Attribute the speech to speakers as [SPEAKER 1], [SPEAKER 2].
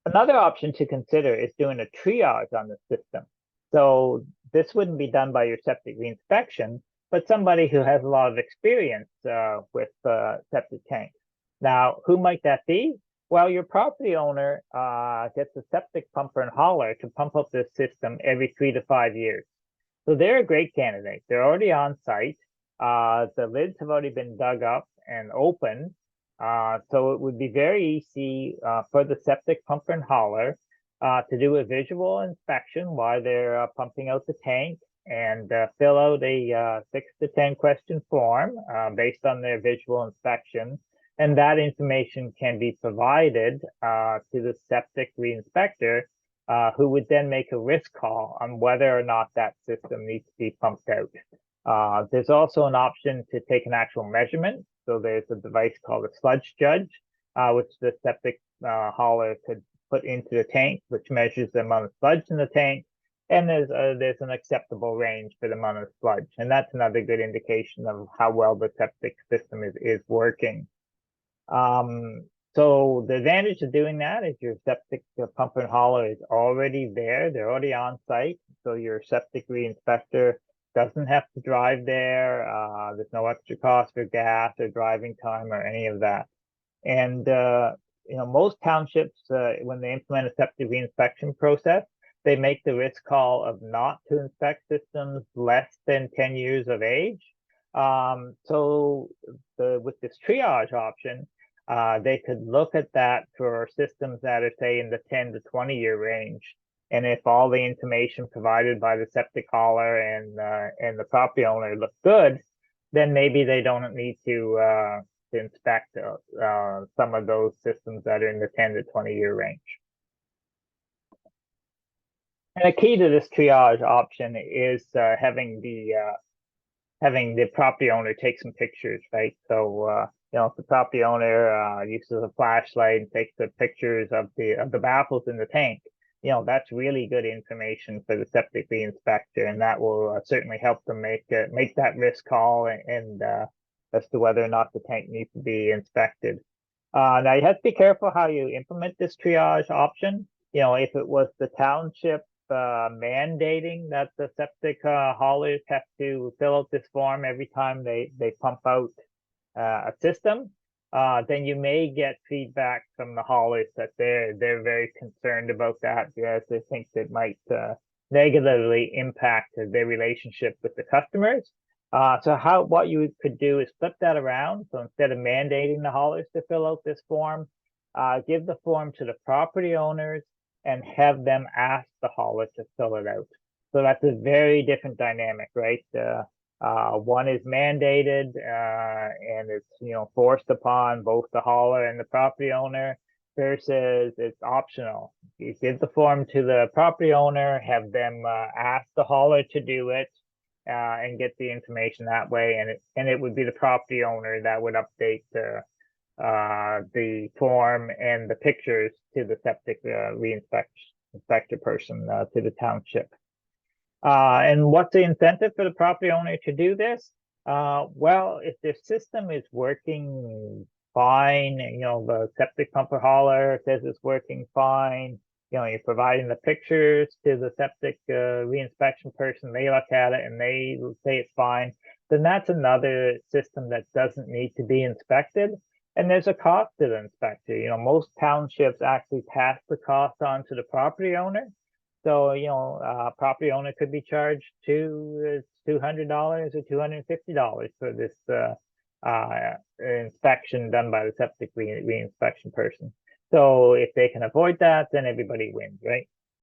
[SPEAKER 1] Another option to consider is doing a triage on the system. So this wouldn't be done by your septic reinspection, but somebody who has a lot of experience with septic tanks. Now, who might that be? Well, your property owner gets a septic pumper and hauler to pump up this system every 3 to 5 years. So they're a great candidate. They're already on site. The lids have already been dug up and opened. So it would be very easy for the septic pumper and hauler to do a visual inspection while they're pumping out the tank and fill out a 6 to 10 question form based on their visual inspection. And that information can be provided to the septic reinspector, who would then make a risk call on whether or not that system needs to be pumped out. There's also an option to take an actual measurement. So there's a device called a sludge judge, which the septic hauler could put into the tank, which measures the amount of sludge in the tank. And there's an acceptable range for the amount of sludge. And that's another good indication of how well the septic system is working. So the advantage of doing that is your septic pump and hauler is already there. They're already on site. So your septic reinspector doesn't have to drive there. There's no extra cost for gas or driving time or any of that. And, most townships, when they implement a septic reinspection process, they make the risk call of not to inspect systems less than 10 years of age. So with this triage option, they could look at that for systems that are, say, in the 10 to 20-year range. And if all the information provided by the septic hauler and the property owner look good, then maybe they don't need to inspect some of those systems that are in the 10 to 20-year range. And a key to this triage option is having the property owner take some pictures, right? So if the property owner uses a flashlight and takes the pictures of the baffles in the tank, that's really good information for the septic reinspector, and that will certainly help them make that risk call and as to whether or not the tank needs to be inspected. Now you have to be careful how you implement this triage option. If it was the township mandating that the septic haulers have to fill out this form every time they pump out a system, then you may get feedback from the haulers that they're very concerned about that because they think it might negatively impact their relationship with the customers. So what you could do is flip that around. So instead of mandating the haulers to fill out this form, give the form to the property owners and have them ask the hauler to fill it out. So that's a very different dynamic, right? One is mandated and it's forced upon both the hauler and the property owner, versus it's optional. You give the form to the property owner, have them ask the hauler to do it, and get the information that way, and it would be the property owner that would update the form and the pictures to the septic reinspector person, to the township. And what's the incentive for the property owner to do this? Well, if their system is working fine, the septic pumper hauler says it's working fine, you're providing the pictures to the septic reinspection person, they look at it and they say it's fine, then that's another system that doesn't need to be inspected. And there's a cost to the inspector. Most townships actually pass the cost on to the property owner. So, property owner could be charged $200 or $250 for this inspection done by the septic reinspection person. So if they can avoid that, then everybody wins, right?